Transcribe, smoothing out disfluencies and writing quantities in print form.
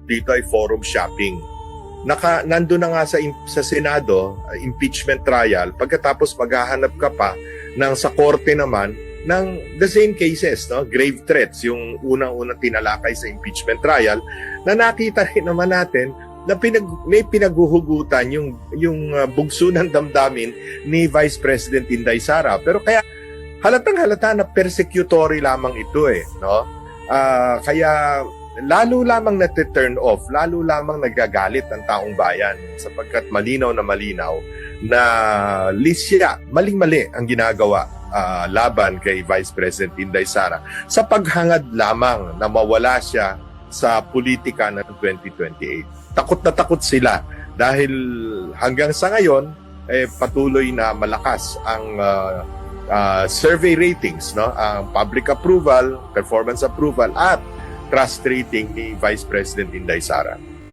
dito ay forum shopping. Nandun na nga sa Senado, impeachment trial, pagkatapos maghahanap ka pa sa korte naman ng the same cases, no? Grave threats, yung unang-unang tinalakay sa impeachment trial, na nakita rin naman natin na may pinaghuhugutan yung bugso ng damdamin ni Vice President Inday Sara. Pero kaya halatang halata na persecutory lamang ito no? Kaya lalo lamang turn off, lalo lamang nagagalit ang taong bayan sapagkat malinaw na lisya, maling-mali ang ginagawa laban kay Vice President Inday Sara sa paghangad lamang na mawala siya sa politika ng 2028. Takot na takot sila dahil hanggang sa ngayon patuloy na malakas ang survey ratings, no? Ang public approval, performance approval at trust rating ni Vice President Inday Sara.